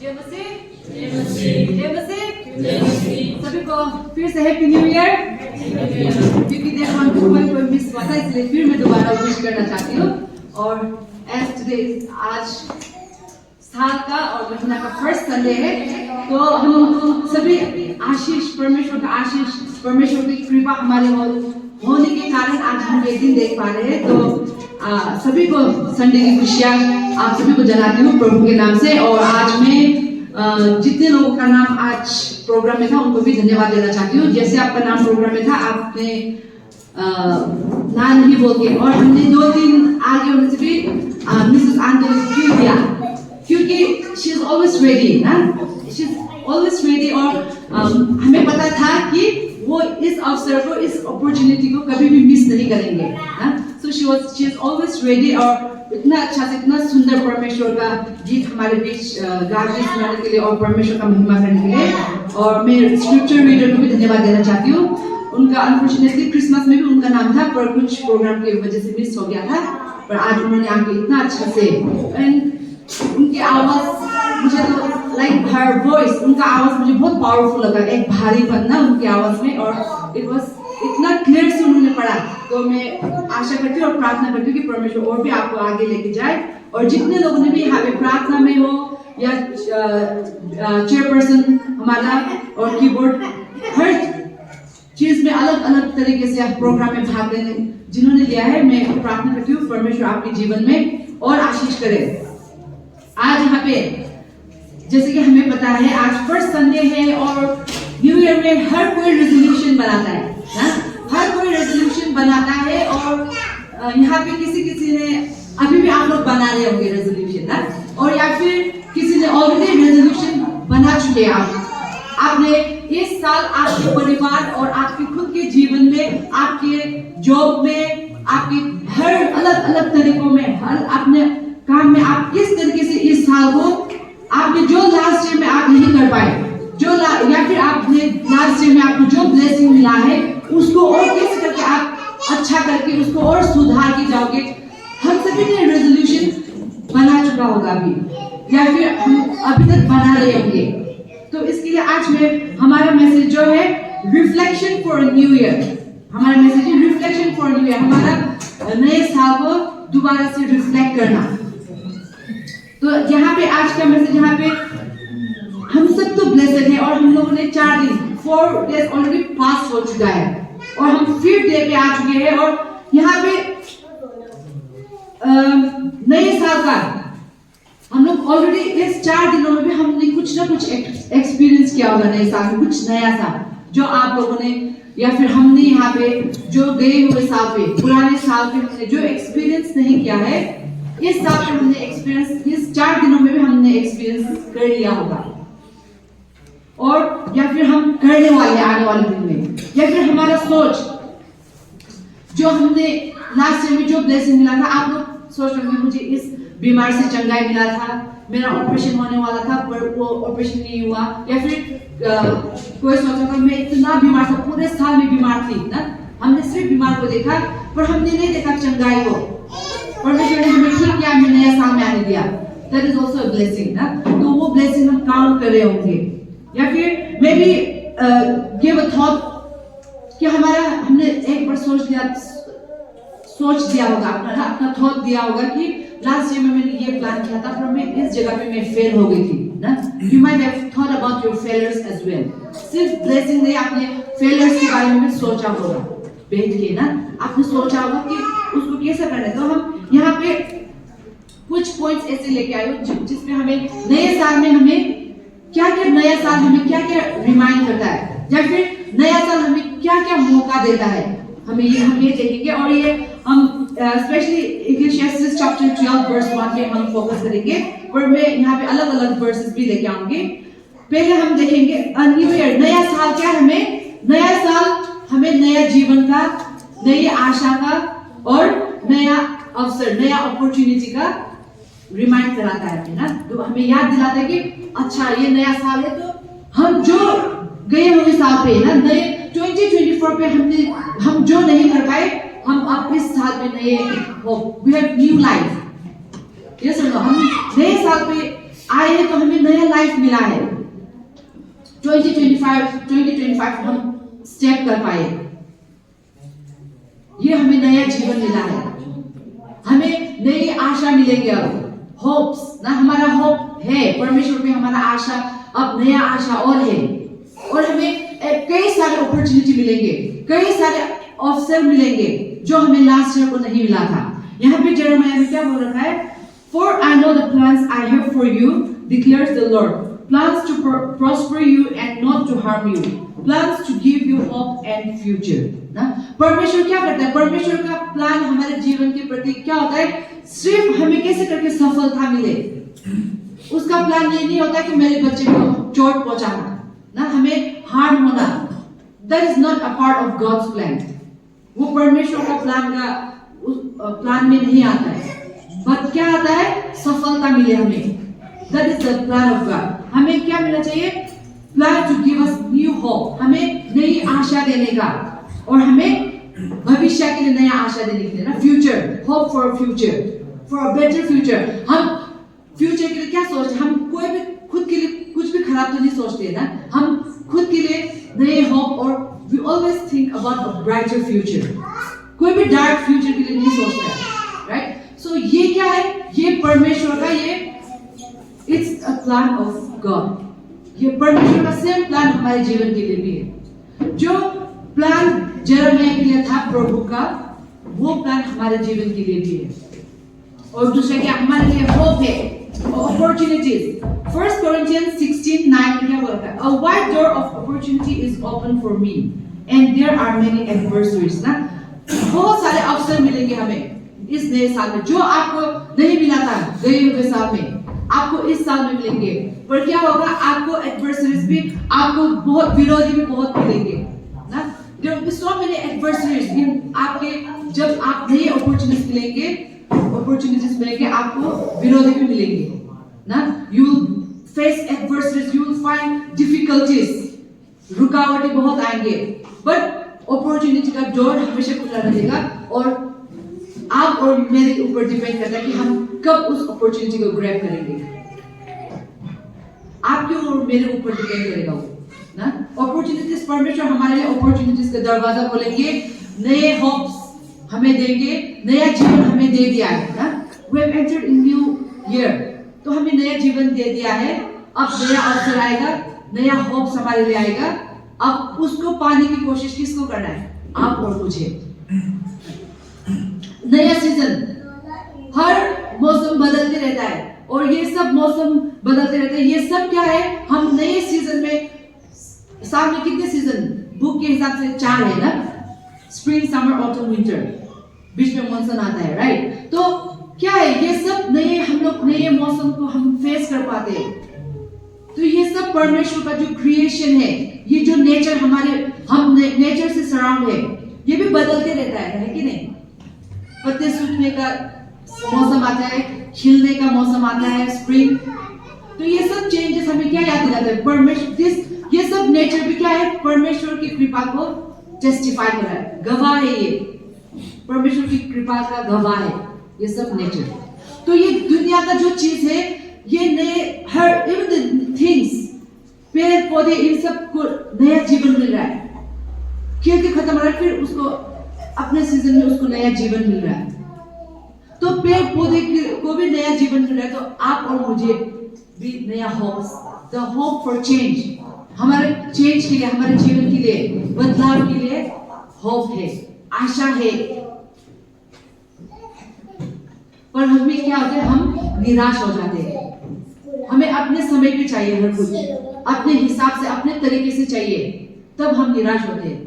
जय मसीह। सभी को फिर से हैप्पी न्यू ईयर। क्योंकि देखो हम कोई मिस हुआ था इसलिए फिर मैं दोबारा विश करना चाहती हूँ। और एज टुडे आज साल का और महीना का फर्स्ट संडे है, तो हम सभी आशीष, परमेश्वर का आशीष, परमेश्वर की कृपा हमारे होने के कारण आज हम ये दिन देख पा रहे हैं। तो सभी को संडे की खुशियाँ आप सभी को जनाती हूँ प्रभु के नाम से। और आज मैं जितने लोगों का नाम आज प्रोग्राम में था उनको भी धन्यवाद देना चाहती हूँ। जैसे आपका नाम प्रोग्राम में था, आपने ना नहीं बोल के, और हमने 2 दिन आगे होने से भी मिसेस आंटोनी क्यों दिया, क्योंकि शी इज ऑलवेज रेडी ना, शी इज ऑलवेज रेडी। और हमें पता था कि वो इस अवसर को, इस अपॉर्चुनिटी को कभी भी मिस नहीं करेंगे ना। So she is always ready. और इतना अच्छा से इतना सुंदर परमेश्वर का गीत हमारे बीच गाने सुनाने के लिए और परमेश्वर का महिमा करने के लिए। और मैं स्क्रिप्चर रीडर को भी धन्यवाद देना चाहती हूँ। उनका अनफॉर्चुनेटली क्रिसमस में भी उनका नाम था, पर कुछ प्रोग्राम की वजह से मिस हो गया था। पर आज उन्होंने आके इतना अच्छा से, उनकी आवाज मुझे तो लाइक हर वॉइस, उनका आवाज मुझे बहुत पावरफुल लगा, एक भारीपन ना उनकी आवाज में। और इट वाज इतना क्लियर से उन्होंने पढ़ा। तो मैं आशा करती हूँ और प्रार्थना करती हूँ कि परमेश्वर और भी आपको आगे लेके जाए। और जितने लोगों ने भी यहाँ पे प्रार्थना में हो या चेयरपर्सन हमारा और कीबोर्ड, हर चीज में अलग अलग तरीके से प्रोग्राम में भाग लेने जिन्होंने लिया है, मैं प्रार्थना करती हूँ परमेश्वर आपके जीवन में और आशीष करे। आज यहाँ पे जैसे कि हमें पता है आज फर्स्ट संडे है और न्यू ईयर में हर कोई रेजोल्यूशन बनाता है ना, हर कोई रेजोल्यूशन बनाता है। और यहाँ पे किसी ने अभी भी आप लोग बना रहे होंगे रेजोल्यूशन ना, और या फिर किसी ने ऑलरेडी रेजोल्यूशन बना चुके हैं। आपने इस साल आपके परिवार और आपके खुद के जीवन में, आपके जॉब में, आपके हर अलग अलग तरीकों में, हर अपने काम में आप किस तरीके से इस साल को आपने जो लास्ट ईयर में आप नहीं कर पाए, या फिर आपने लास्ट ईयर में आपको जो ब्लेसिंग मिला है उसको और कैसे करके आप अच्छा करके उसको और सुधार के जाओगे। हम सभी ने रेजोल्यूशन बना चुका होगा अभी, या फिर हम अभी तक बना रहे होंगे। तो इसके लिए आज में हमारा मैसेज जो है रिफ्लेक्शन फॉर न्यू ईयर, हमारा मैसेज है रिफ्लेक्शन फॉर न्यू ईयर, हमारा नए साल को दोबारा से रिफ्लेक्ट करना। तो यहाँ पे आज का मैसेज, यहाँ पे हम सब तो ब्लेस्ड है और हम लोगों ने 4 डेज ऑलरेडी पास हो चुका है और हम 5th डे पे आ चुके हैं। और यहाँ पे नए साल का हम लोग ऑलरेडी इस 4 दिनों में भी हमने कुछ ना कुछ एक्सपीरियंस किया होगा नए साल में, कुछ नया सा जो आप लोगों ने या फिर हमने यहाँ पे जो गए हुए साल पे, पुराने साल पे हमने जो एक्सपीरियंस नहीं किया है, इस साल में हमने एक्सपीरियंस, इस 4 दिनों में भी हमने एक्सपीरियंस कर लिया होगा। और या फिर हम करने वाले आने वाले दिन में, या फिर हमारा सोच जो हमने लास्ट ईयर में जो ब्लेसिंग मिला था, आप लोग सोच रहे होंगे मुझे इस बीमारी से चंगाई मिला था, मेरा ऑपरेशन होने वाला था पर वो ऑपरेशन नहीं हुआ, या फिर कोई सोच रहा था मैं इतना बीमार था, पूरे साल में बीमार थी ना। हमने सिर्फ बीमार को देखा पर हमने नहीं देखा चंगाई को। परमेश्वर ने हमें ठीक किया, हमें नया साल में आने दिया। That is also a blessing ना। तो वो ब्लेसिंग हम काउंट कर रहे होंगे। या फिर may be give a thought कि हमने एक बार सोच दिया होगा, अपना थॉट दिया होगा कि लास्ट ईयर में मैंने ये प्लान किया था पर मैं इस जगह पे मैं फेल हो गई थी ना। You might have thought about your failures as well. सिर्फ ब्लेसिंग नहीं, आपने फेलियर्स के बारे में भी सोचा होगा बैठ के ना, आपने सोचा होगा कि उसको कैसे करना है। तो हम यहाँ पे कुछ पॉइंट्स ऐसे लेके आए जिसमें हमें नए साल में हमें क्या क्या, नया साल हमें क्या क्या रिमाइंड करता है, या फिर नया साल हमें क्या क्या मौका देता है, हम ये देखेंगे। और ये हम स्पेशली इक्लेसियास्टिस चैप्टर 12 वर्स 1 पे हम फोकस करेंगे, और मैं यहाँ पे अलग अलग वर्सेस भी लेके आऊंगी। पहले हम देखेंगे न्यू ईयर, नया साल क्या, हमें नया साल हमें नया जीवन का, नई आशा का और नया अवसर, नया अपॉर्चुनिटी का रिमाइंड कराता है ना। तो हमें याद दिलाता है कि अच्छा ये नया साल है, तो हम जो गए हुए साल पे ना, नए 2024 पे हम जो नहीं कर पाए, हम अब इस साल में नए we have new life. Yes और नो, हम नए साल पे आए हैं तो हमें नया लाइफ मिला है। 2025 हम स्टेप कर पाए, ये हमें नया जीवन मिला है, हमें नई आशा मिलेंगे। अब होप्स ना, हमारा होप है परमेश्वर पे, हमारा आशा अब नया आशा और है, और हमें कई सारे अपॉर्चुनिटी मिलेंगे, कई सारे अवसर मिलेंगे जो हमें लास्ट ईयर को नहीं मिला था। यहाँ पे यिर्मयाह में क्या बोल रखा है? For I know the plans I have for you, declares the Lord, plans to prosper you and not to harm you, plans to give you hope and future। ना, परमेश्वर क्या करता है? परमेश्वर का प्लान हमारे जीवन के प्रति क्या होता है? सिर्फ हमें कैसे करके सफलता मिले। उसका प्लान ये नहीं होता कि मेरे बच्चे को चोट पहुंचाना, ना हमें हार्म होना। That is not a part of God's plan। वो परमेश्वर का प्लान में नहीं आता है। बट क्या आता है? सफलता मिले हमें। That is the plan of God। हमें क्या मिलना चाहिए? Plan to give us new hope। हमें नई आशा देने का, और हमें भविष्य के लिए नया आशा देने के लिए ना, future, hope for a future, for a better future। हम फ्यूचर के लिए क्या सोचते हैं? हम कोई भी खुद के लिए कुछ भी खराब तो नहीं सोचते ना, हम खुद के लिए नए होप, और we always think about a brighter future। कोई भी डार्क फ्यूचर के लिए नहीं सोचता है, राइट? सो ये क्या है? ये परमेश्वर का, ये it's a plan of God. ये परमेश्वर का सेम प्लान हमारे जीवन के लिए भी है। जो प्लान यिर्मयाह के लिए था प्रभु का, वो प्लान हमारे जीवन के लिए भी है। और दूसरा क्या हमारे लिए होप है, अपॉर्चुनिटीज। 1 Corinthians 16:9 में क्या बोलता है? A wide door of opportunity is open for me and there are many adversaries। ना, बहुत सारे अवसर मिलेंगे हमें इस नए साल में, जो आपको नहीं मिला था गए हुए साल में, आपको इस साल में मिलेंगे। पर क्या होगा? आपको एडवर्सरीज भी, आपको बहुत विरोधी भी बहुत मिलेंगे ना। There will be so many adversaries in आपके, जब आप नए अपॉर्चुनिटीज मिलेंगे, आपको विरोधी भी मिलेंगे ना। You will face adversaries, you will find difficulties, रुकावटें बहुत आएंगे, बट अपॉर्चुनिटी का डोर हमेशा खुला रहेगा, और आप और मेरे ऊपर डिपेंड करता है कि हम कब उस अपॉर्चुनिटी को ग्रैब करेंगे। आपके और मेरे ऊपर डिपेंड करेगा वो ना। अपॉर्चुनिटीज, परमेश्वर हमारे लिए अपॉर्चुनिटीज का दरवाजा खोलेंगे, नए होप्स हमें देंगे, नया जीवन हमें दे दिया है ना। We have entered in new year, तो हमें नया जीवन दे दिया है। अब नया अवसर आएगा, नया होप्स हमारे लिए आएगा। अब उसको पाने की कोशिश किसको करना है? आप और मुझे। नया सीजन, हर मौसम बदलते रहता है, और ये सब मौसम बदलते रहते हैं। ये सब क्या है? हम नए सीजन में, साल में कितने सीजन? बुक के हिसाब से 4 है ना, स्प्रिंग, समर, ऑटम, विंटर, बीच में मॉनसून आता है, राइट? तो क्या है? ये सब नए, हम लोग नए मौसम को हम फेस कर पाते हैं। तो ये सब परमेश्वर का जो क्रिएशन है, ये जो नेचर हमारे, हम नेचर से सराउंड है, ये भी बदलते रहता है कि नहीं? पत्ते सूखने का मौसम आता है, खिलने का मौसम आता है, स्प्रिंग। तो ये सब चेंजेस हमें क्या याद दिलाते हैं? परमेश्वर, ये सब नेचर भी क्या है? परमेश्वर की कृपा को टेस्टिफाई कर रहा है, गवाह है। ये परमेश्वर की कृपा का गवाह है ये सब नेचर। तो ये दुनिया का जो चीज है, ये नए, हर इवन द थिंग्स, पेड़ पौधे, इन सब को नया जीवन मिल रहा है। खिल के खत्म हो रहा है, फिर उसको अपने सीजन में उसको नया जीवन मिल रहा है। तो पेड़ पौधे को भी नया जीवन मिल रहा है, तो आप और मुझे भी नया hopes, the hope for change, हमारे चेंज के लिए, हमारे जीवन के लिए, बदलाव के लिए होप है, आशा है। पर हमें क्या होता है? हम निराश हो जाते हैं। हमें अपने समय पे चाहिए हर कुछ, अपने हिसाब से, अपने तरीके से चाहिए, तब हम निराश होते हैं।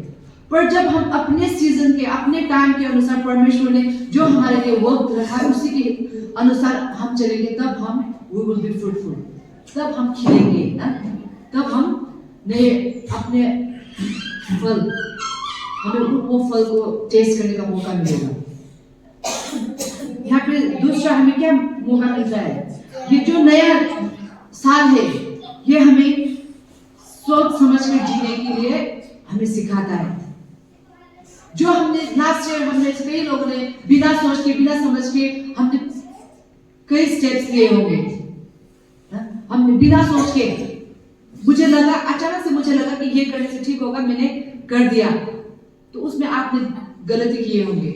पर जब हम अपने सीजन के, अपने टाइम के अनुसार, परमेश्वर ने जो हमारे लिए वक्त रखा है उसी के अनुसार हम चलेंगे, तब हम we will be fruitful, तब हम खिलेंगे ना, तब हम नए अपने फल, हमें वो फल को टेस्ट करने का मौका मिलेगा। यहाँ पे दूसरा हमें क्या मौका मिलता है? ये जो नया साल है, ये हमें सोच समझ कर जीने के लिए हमें सिखाता है। जो हमने लास्ट ईयर, हमने कई लोगों ने बिना सोच के, बिना समझ के, हमने कई स्टेप्स लिए होंगे, हमने बिना सोच के, मुझे लगा, अचानक से मुझे लगा कि ये करने से ठीक होगा, मैंने कर दिया, तो उसमें आपने गलती किए होंगे।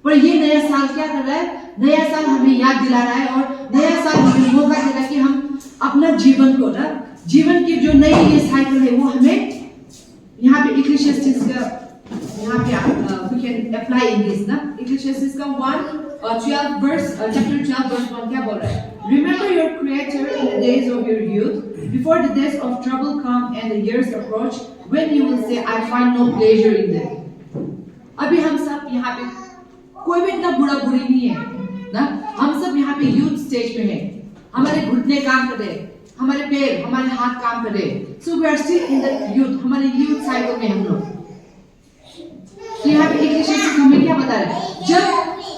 पर ये नया साल क्या कर रहा है? नया साल हमें याद दिला रहा है और नया साल हमें मौका दे रहा है कि हम अपना जीवन को ना, जीवन की जो नई ये साइकिल है वो हमें यहाँ पे इक्लेसियास्टिस का, यहाँ पे we can apply in this ना, इक्लेसियास्टिस का 1:12 verse, chapter 12 verse 1 क्या बोल रहा है? Remember your Creator in the days of your youth, before the days of trouble come and the years approach, when you will say, I find no pleasure in them. अभी हम सब यहाँ पे कोई भी इतना बुरा बुरी नहीं है ना, हम सब यहाँ पे यूथ स्टेज पे हैं, हमारे घुटने काम कर रहे, हमारे पैर, हमारे हाथ काम कर रहे, so we are still in the youth, हमारे यूथ साइकिल में हम लोग। तो यहाँ पे इक्लेसियास्टिस हमें क्या बता रहा है? जब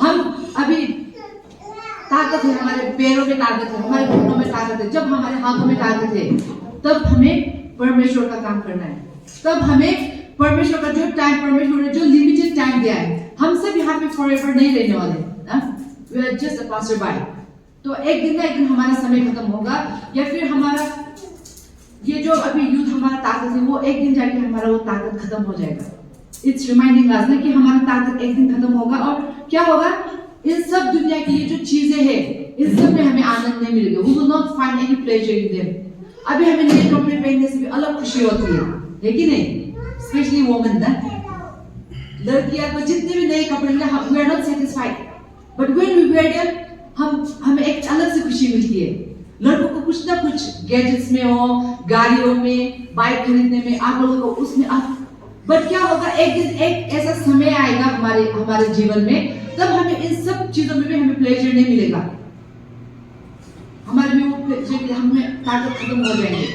हम अभी ताकत है, हमारे पैरों में ताकत है, हमारे घुटनों में ताकत है, जब हमारे हाथों में ताकत है, तब हमें परमेश्वर का काम करना है, तब हमें परमेश्वर का जो टाइम, परमेश्वर ने जो लिमिटेड टाइम दिया है, हम सब यहाँ पे फॉरएवर नहीं रहने वाले ना, we are just a passer by. तो एक दिन ना एक दिन हमारा समय खत्म होगा, या फिर हमारा ये जो अभी यूथ हमारा ताकत है वो एक दिन जाके हमारा वो ताकत खत्म हो जाएगा। इट्स रिमाइंडिंग अस ना कि हमारा ताकत एक दिन खत्म होगा, और क्या होगा? इन सब दुनिया की ये जो चीजें हैं, इन सब में हमें आनंद नहीं मिलेगा, we will not find any pleasure in them। अभी हमें नए कपड़े पहनने से भी अलग खुशी होती है कि नहीं? स्पेशली वुमेन ना, लड़कियां को जितने भी नए कपड़े मिले, हम we are not satisfied, but when we wear them हमें एक अलग से खुशी मिलती है। लड़कों को कुछ ना कुछ गैजेट्स में हो, गाड़ियों में, बाइक खरीदने में, आप लोगों को उसमें बट क्या होगा? एक दिन एक ऐसा समय आएगा हमारे जीवन में, तब हमें इन सब चीजों में भी हमें प्लेजर नहीं मिलेगा, हमारे में वो प्लेजर, हमें ताकत खत्म हो जाएंगे।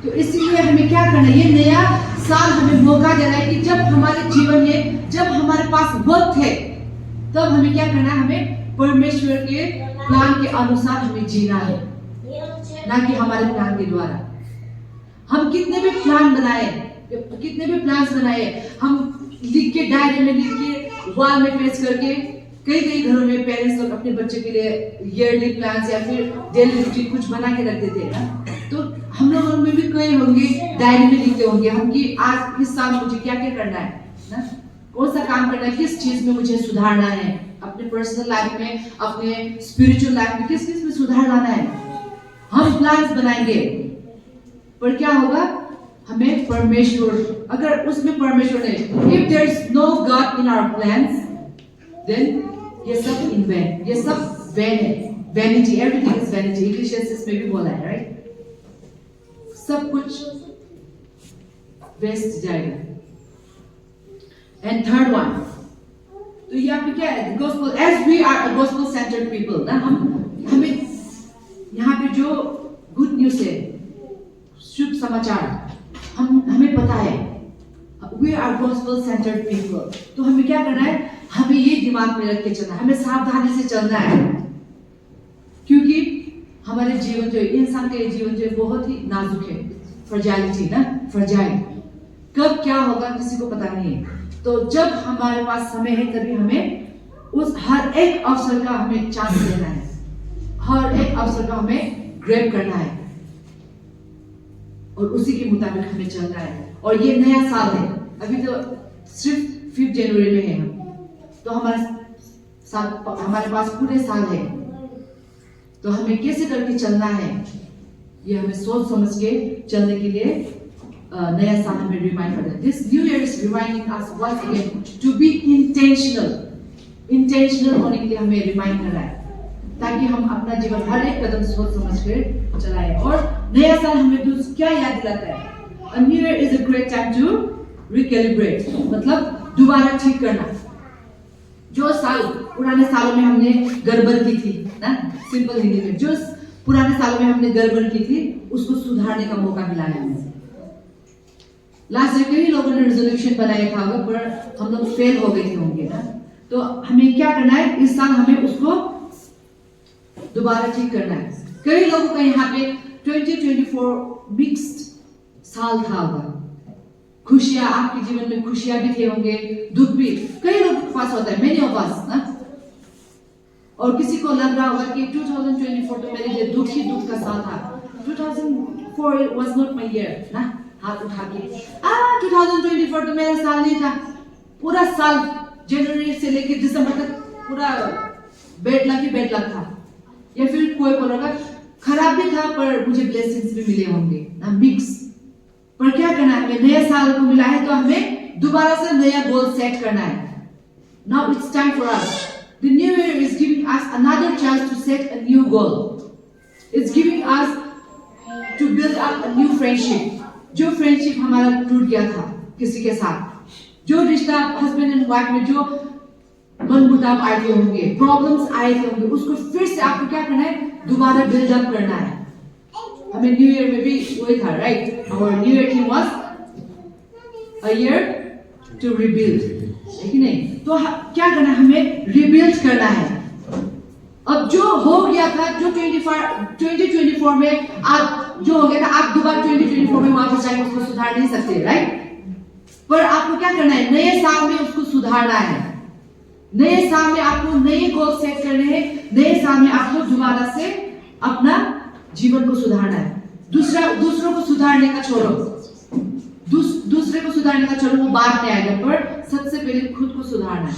तो इसीलिए हमें क्या करना है? ये नया साल हमें मौका दे रहा है कि जब हमारे जीवन में, जब हमारे पास वक्त है, तब हमें क्या करना है? हमें परमेश्वर के प्लान के अनुसार हमें जीना है, ना कि हमारे प्लान के द्वारा। हम कितने भी प्लान बनाए, कितने भी प्लान्स बनाए, हम लिख के, डायरी में लिख के, वॉल में पेस्ट करके, कई घरों में पेरेंट्स लोग अपने बच्चे के लिए ईयरली प्लान्स या फिर डेली रूटीन कुछ बना के रखते थे ना। तो हम लोगों में भी कई होंगे, डायरी में लिखते होंगे हम कि आज इस साल मुझे क्या क्या करना है ना, कौन सा काम करना है, किस चीज में मुझे सुधारना है, अपने पर्सनल लाइफ में, अपने स्पिरिचुअल लाइफ में किस चीज में सुधार लाना है, हम प्लान्स बनाएंगे। पर क्या होगा? हमें परमेश्वर, अगर उसमें परमेश्वर नहीं, if there is no God in our plans, then ये सब इन वैन, ये सब वैन है, vanity, everything is vanity. Ecclesiastes में भी बोला है, राइट? सब कुछ वेस्ट जाएगा। एंड थर्ड वन, तो यहाँ पे क्या है? Gospel, as we are a gospel centred people ना, हमें यहाँ पे जो गुड न्यूज है, शुभ समाचार, हमें पता है, we are gospel centred people. तो हमें क्या करना है? हमें ये दिमाग में रख के चलना है, हमें सावधानी से चलना है, क्योंकि हमारे जीवन जो, इंसान के जीवन जो बहुत ही नाजुक है, फ्रजाइलिटी ना, फ्रजाइल, कब क्या होगा किसी को पता नहीं है। तो जब हमारे पास समय है, तभी हमें उस हर एक अवसर का हमें चांस लेना है, हर एक अवसर का हमें ग्रैब करना है, और उसी के मुताबिक हमें चलना है। और ये नया साल है, अभी तो सिर्फ 5 जनवरी में है हम, तो हमारे पास पूरे साल है, तो हमें कैसे करके चलना है, ये हमें सोच समझ के चलने के लिए नया साल हमें रिमाइंड करता है। This new year is reminding us once again to be intentional, intentional होने के लिए हमें रिमाइंड कर रहा है, ताकि हम अपना जीवन हर एक कदम सोच समझ कर चलाएं। और नया साल हमें क्या याद दिलाता है? A new year is a great time to recalibrate, मतलब दोबारा ठीक करना। जो साल, पुराने सालों में हमने गड़बड़ की थी ना, सिंपल हिंदी में, जो पुराने सालों में हमने गड़बड़ की थी, उसको सुधारने का मौका मिला है हमें। लास्ट ईयर कई लोगों ने रेजोल्यूशन बनाया था, पर हम लोग फेल हो गए थे होंगे ना। तो हमें क्या करना है? इस साल हमें उसको दोबारा ठीक करना है। कई लोगों का यहाँ पे 2024 मिक्स्ड साल था होगा, खुशियां, आपके जीवन में खुशियां भी थे होंगे, दुख भी कई लोगों के पास होता है, मेनी ऑफ अस ना। और किसी को लग रहा होगा कि 2024 तो मेरे लिए दुख ही दुख का साल था, 2004 was not my year ना, हाथ उठा के 2024 तो मेरा साल नहीं था, पूरा साल जनवरी से लेके दिसंबर तक पूरा बेड लक था। या फिर कोई बोलेगा खराब भी था पर मुझे ब्लेसिंग्स भी मिले होंगे ना, मिक्स। पर क्या करना है, हमें नया साल को मिला है तो हमें दोबारा से नया गोल सेट करना है। Now it's time for us. The new year is giving us another chance to set a new goal. It's giving us to build up a new friendship. जो फ्रेंडशिप हमारा टूट गया था किसी के साथ, जो रिश्ता हस्बैंड एंड वाइफ में जो मनमुटाव आए थे होंगे, प्रॉब्लम्स आए थे होंगे, उसको फिर से आपको क्या करना है, दोबारा बिल्ड अप करना है। हमें न्यू ईयर में भी वही था, right? Our new year theme was a year to rebuild, है कि नहीं? तो क्या करना है, हमें रिबिल्ड करना है। अब जो हो गया था, जो 2024 में आप जो हो गया था, आप दोबारा 2024 में वापस जाके उसको सुधार नहीं सकते, राइट? पर आपको क्या करना है, नए साल में उसको सुधारना है। नए साल में आपको नए गोल सेट करने हैं, नए साल में आपको दोबारा से अपना जीवन को सुधारना है। दूसरों को सुधारने का छोड़ो, दूसरे को सुधारने का छोड़ो, वो बात नहीं आएगा, पर सबसे पहले खुद को सुधारना है।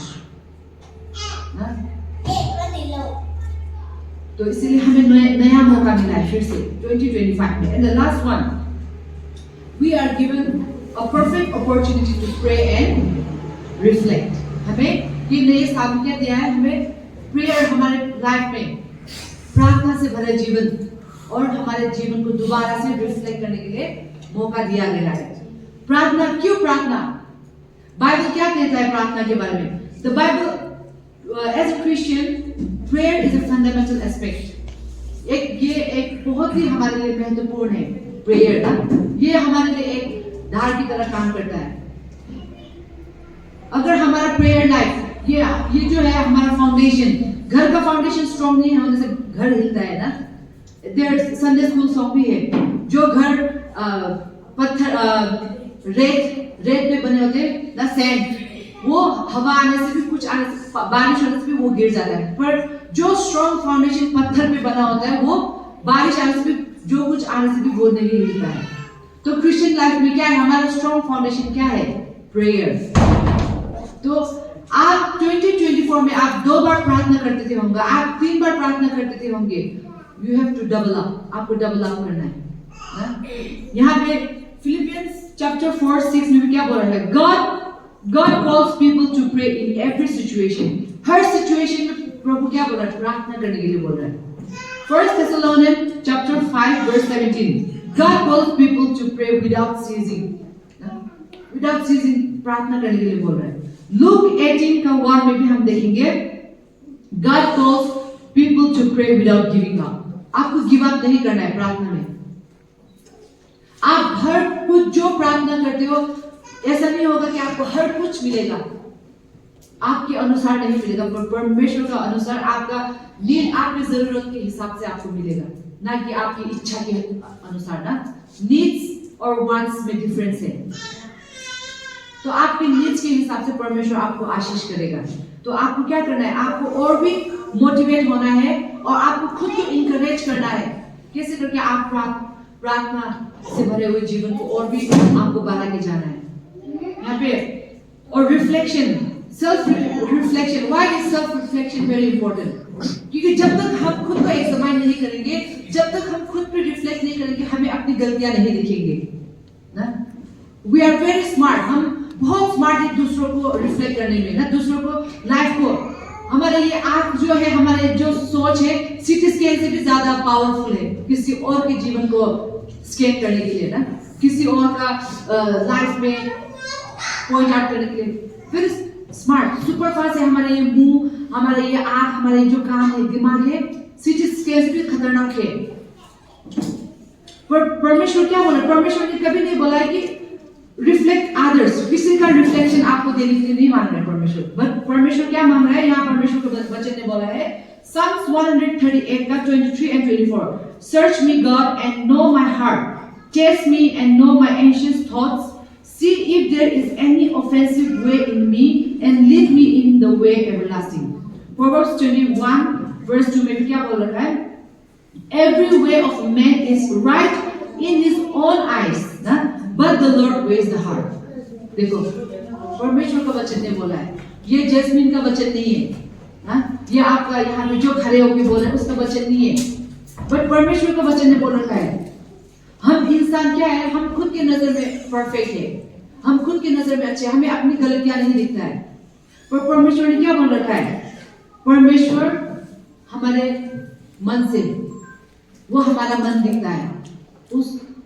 तो इसीलिए हमें नया मौका मिला है फिर से 2025 में। And the last one, we are given a perfect opportunity to pray and reflect. हमें ये नए साल में क्या दिया है, हमें प्रेयर, हमारे लाइफ में प्रार्थना से भरा जीवन और हमारे जीवन को दोबारा से रिफ्लेक्ट करने के लिए मौका दिया गया है। प्रार्थना, क्यों प्रार्थना? बाइबल क्या कहता है प्रार्थना के बारे में? The Bible as a Christian, prayer is a fundamental aspect. ये एक बहुत ही हमारे लिए महत्वपूर्ण है प्रेयर ना, ये हमारे लिए एक धार की तरह काम करता है। अगर हमारा प्रेयर लाइफ, ये जो है हमारा फाउंडेशन, घर का फाउंडेशन स्ट्रॉन्ग नहीं होने से घर हिलता है ना। देयर संडे स्कूल सॉन्ग भी है, जो घर पत्थर रेत में बने होते हैं ना, सैंड, वो हवा आने से भी, कुछ आने से, बारिश होने से भी वो गिर जाता है। पर जो स्ट्रॉन्ग फाउंडेशन पत्थर पे बना होता है, वो बारिश आने से भी, जो कुछ आने से भी वो नहीं हिलता है। तो क्रिश्चियन लाइफ में क्या है, हमारा स्ट्रॉन्ग फाउंडेशन क्या है? प्रेयर। तो आप 2024 में आप 2 बार प्रार्थना करते थे होंगे, आप 3 बार प्रार्थना करते थे होंगे। You have to double up, आपको डबल अप करना है। यहाँ पे फिलिपियंस चैप्टर 4:6 में भी क्या बोल रहा है? God calls people to pray in every situation. Her situation में प्रभु क्या बोल रहा है? प्रार्थना करने के लिए बोल रहा है। 1 Thessalonians chapter 5:17, God calls people to pray without ceasing. Without ceasing प्रार्थना करने के लिए बोल रहा है। Luke 18:1 में भी हम देखेंगे, God calls people to pray without giving up. आपको गिव अप नहीं करना है प्रार्थना में। आप हर कुछ जो प्रार्थना करते हो, ऐसा नहीं होगा कि आपको हर कुछ मिलेगा, आपके अनुसार नहीं मिलेगा, पर परमेश्वर का अनुसार, आपका नीड, आपकी जरूरत के हिसाब से आपको मिलेगा, ना कि आपकी इच्छा के अनुसार ना। नीड्स और वांट्स में डिफरेंस है। तो आपके नीड्स के हिसाब से परमेश्वर आपको आशीष करेगा। तो आपको क्या करना है? आपको और भी मोटिवेट होना है और आपको खुद को इंकरेज करना है। कैसे करके आप प्रार्थना से भरे हुए जीवन को और भी आपको बढ़ा के जाना है यहाँ पे। और reflection, self reflection. Why is self reflection very important? क्योंकि जब तक हम खुद को एग्जामिन नहीं करेंगे, जब तक हम खुद पे रिफ्लेक्ट नहीं करेंगे, हमें अपनी गलतियां नहीं दिखेंगे ना। वी आर वेरी स्मार्ट, हम बहुत स्मार्ट है दूसरों को रिफ्लेक्ट करने में ना, दूसरों को लाइफ को। हमारे ये आंख जो है, हमारे जो सोच है, सीटी स्कैन से भी ज्यादा पावरफुल है किसी और के जीवन को स्कैन करने के लिए ना, किसी और का लाइफ में पॉइंट आउट करने के लिए। फिर स्मार्ट, सुपर फास्ट है हमारे ये मुंह, हमारे ये आंख, हमारे जो कान है, दिमाग है, सीटी स्कैन से भी खतरनाक है। पर परमेश्वर क्या बोला? परमेश्वर ने कभी नहीं बोला है कि रिफ्लेक्ट अदर्स, किसी का रिफ्लेक्शन आपको देने के लिए नहीं मांग रहे परमेश्वर। बट परमेश्वर क्या मांग रहा है? यहाँ परमेश्वर के वचन ने बोला है, Psalms 138:23-24, Search me, God, and know my heart. Test me and know my anxious thoughts. See if there is any offensive way in me, and lead me in the way everlasting. Proverbs 21:2 में भी क्या बोल रखा है? Every way of man is right in his own eyes, ना? But the Lord weighs the heart. देखो, परमेश्वर का वचन ने बोला है, ये जैस्मिन का वचन नहीं है, ना? ये आपका यहाँ में जो खड़े होके बोल रहे हैं उसका वचन नहीं है, बट परमेश्वर का वचन ने बोल रखा है। हम इंसान क्या है, हम खुद के नजर में परफेक्ट है, हम खुद के नजर में अच्छे, हमें अपनी गलतियां नहीं दिखता है, पर परमेश्वर ने क्या बोल रखा है? परमेश्वर हमारे मन से, वो हमारा मन दिखता है,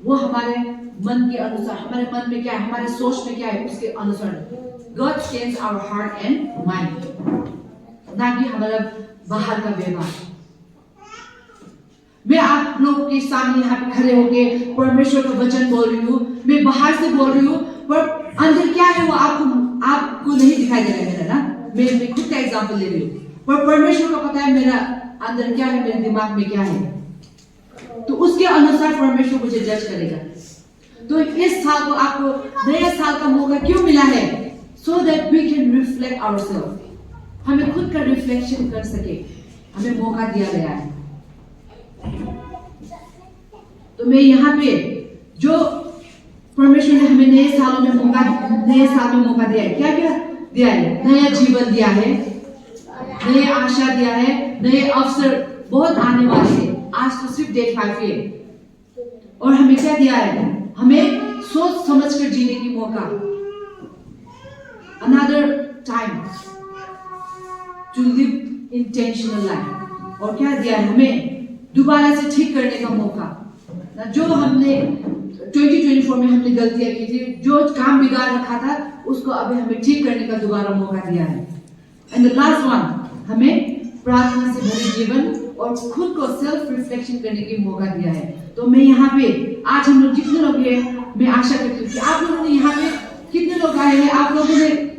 वो हमारे मन के अनुसार, हमारे मन में क्या है, हमारे सोच में क्या है, उसके अनुसार God scans our heart and mind, ना कि हमारा बाहर का व्यवहार। मैं आप लोग के सामने यहाँ पे खड़े होके परमेश्वर का वचन बोल रही हूँ, मैं बाहर से बोल रही हूँ, पर अंदर क्या है वो आपको नहीं दिखाई दे रहा है मेरा, ना? मैं खुद का एग्जांपल ले रही हूँ, पर परमेश्वर को पता है मेरा अंदर क्या है, मेरे दिमाग में क्या है, तो उसके अनुसार परमेश्वर मुझे जज करेगा। तो इस साल को आपको नया साल का मौका क्यों मिला है? So that we can reflect ourselves, हमें खुद का रिफ्लेक्शन कर सके, हमें मौका दिया गया है। तो मैं यहाँ पे जो परमेश्वर ने हमें नए साल में मौका दिया है, क्या क्या दिया है? नया जीवन दिया है, नए आशा दिया है, नए अवसर बहुत आने वाले हैं। आज तो सिर्फ डेट 5 है, और हमें क्या दिया है? हमें सोच समझ कर जीने की मौका, another time to live intentional life। और क्या दिया है? हमें दोबारा से ठीक करने का मौका, ना? जो हमने 2024 में हमने गलतियां की थी, जो काम बिगाड़ रखा था, उसको अभी हमें ठीक करने का दोबारा मौका दिया है। एंड द लास्ट वन, हमें प्रार्थना से भरे जीवन और खुद को सेल्फ रिफ्लेक्शन करने की मौका दिया है। तो मैं यहाँ पे आज हम लोग जितने लोग हैं, मैं आशा करती हूँ कि आप लोगों ने यहाँ पे कितने लोग आए हैं, आप लोगों ने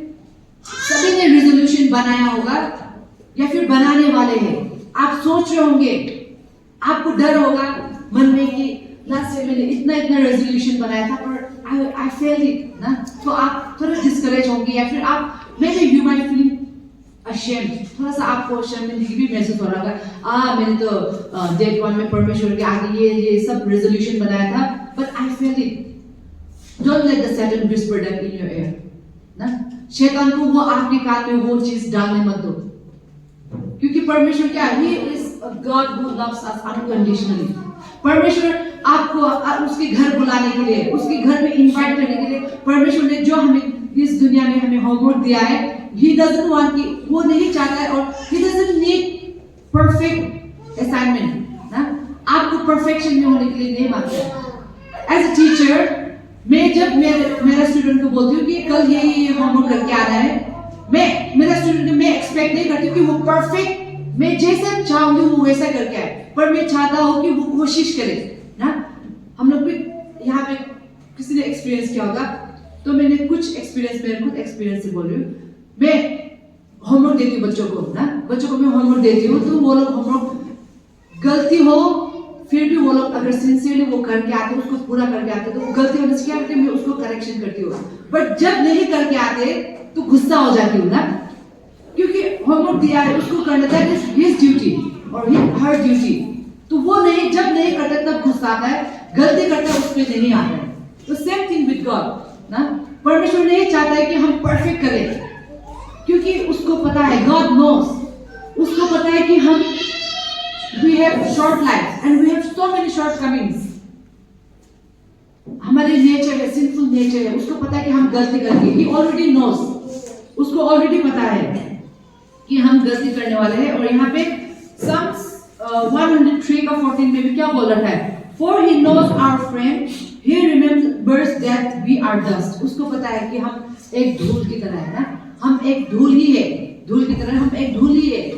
सभी ने रेजोल्यूशन बनाया होगा या फिर बनाने वाले हैं। आप सोच रहे होंगे, आपको डर होगा मन में कि लास्ट ईयर मैंने इतना रेजोल्यूशन बनाया था पर आई फेल इट, ना? तो आप थोड़ा डिस्करेज होंगे, या फिर आप यू माइट फील अशेम्ड, थोड़ा सा आपको शर्मिंदगी भी महसूस हो रहा होगा, मैंने तो डेट 1 में परमेश्वर के आगे ये सब रेजोल्यूशन बनाया था, but I fail it. Don't let the Satan whisper that in your ear, ना? शैतान को वो आपके कान में वो चीज डालने मत दो, क्योंकि परमेश्वर क्या है? He is a God who loves us unconditionally। परमेश्वर आपको उसके घर बुलाने के लिए, उसके घर में इनवाइट करने के लिए, परमेश्वर ने जो हमें इस दुनिया में हमें होमवर्क दिया है, He doesn't want कि वो नहीं चाहता है, और He doesn't need perfect assignment, ना? आपको परफेक्शन में होने के लिए नहीं मांगता। As a teacher, मैं जब मेरा स्टूडेंट को बोलती हूँ कि कल ये होमवर्क करके आना है, मेरा स्टूडेंट मैं एक्सपेक्ट नहीं करती कि वो परफेक्ट, मैं जैसा चाहूंगी वो वैसा करके आए, पर मैं चाहता हूँ कि वो कोशिश करे, ना? हम लोग भी यहाँ पे किसी ने एक्सपीरियंस किया होगा, तो मैंने कुछ एक्सपीरियंस, मेरे खुद एक्सपीरियंस से बोल रही हूँ। मैं होमवर्क देती हूँ बच्चों को, ना? बच्चों को मैं होमवर्क देती हूँ, तो वो लोग होमवर्क गलती हो, फिर भी वो लोग अगर सिंसियरली वो करके आते, उसको पूरा करके आते, तो वो गलती होने से क्या करते, मैं उसको करेक्शन करती हूँ। बट जब नहीं करके आते तो गुस्सा हो जाती हूँ, ना? क्योंकि होमवर्क दिया है, उसको करना था, हिज ड्यूटी और हर ड्यूटी, तो वो नहीं, जब नहीं करता तब गुस्सा आता है, गलती करता है उसमें नहीं आता है। तो सेम थिंग विद गॉड, ना? परमेश्वर नहीं चाहता है कि हम परफेक्ट करें, क्योंकि उसको पता है, गॉड नोस, उसको पता है कि हम we have short life and we have so many shortcomings। हमारे नेचर है, सिंफुल नेचर है, उसको पता है कि हम गलती करेंगे। He already knows, उसको ऑलरेडी पता है कि हम गलती करने वाले हैं। और यहाँ पे Psalms 103:14 में भी क्या बोल रहा है? For he knows our frame, he remembers that we are dust। उसको पता है कि हम एक धूल की तरह है, ना? हम एक धूल ही है, धूल की तरह हम एक धूल ही है।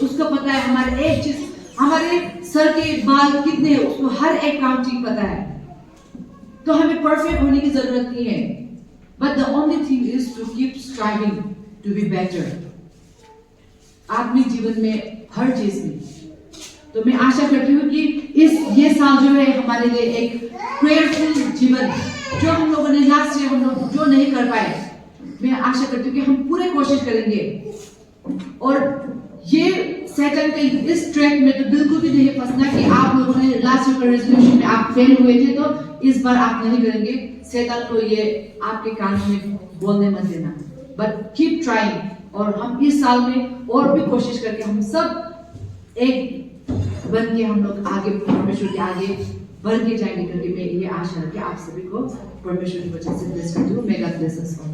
उसको पता है हमारे एक चीज, हमारे सर के बाल कितने हैं, उसको हर एक काउंटिंग पता है। तो हमें परफेक्ट होने की जरूरत नहीं है, but the only thing is to keep striving to be better। आत्मिक जीवन में हर चीज में। तो मैं आशा करती हूँ कि ये साल जो है हमारे लिए एक प्रेयरफुल जीवन, जो हम लोगों ने लास्ट ईयर हम लोग जो नहीं कर पाए, मैं आशा करती हूँ कि हम पूरे कोशिश करेंगे और ये शैतान के इस ट्रैक में तो बिल्कुल भी नहीं फंसना कि आप लोगों ने लास्ट ईयर का रेजोल्यूशन में आप फेल हुए थे तो इस बार आप नहीं करेंगे। शैतान को ये आपके कान में बोलने मत देना, बट कीप ट्राइंग। और हम इस साल में और भी कोशिश करके हम सब एक बन के हम लोग आगे परमेश्वर के आगे बढ़ के जाएंगे, करके मैं ये आशा रखी आप सभी को परमेश्वर की वजह से ब्लेस करती हूँ। मैं गॉड ब्लेस अस ऑल।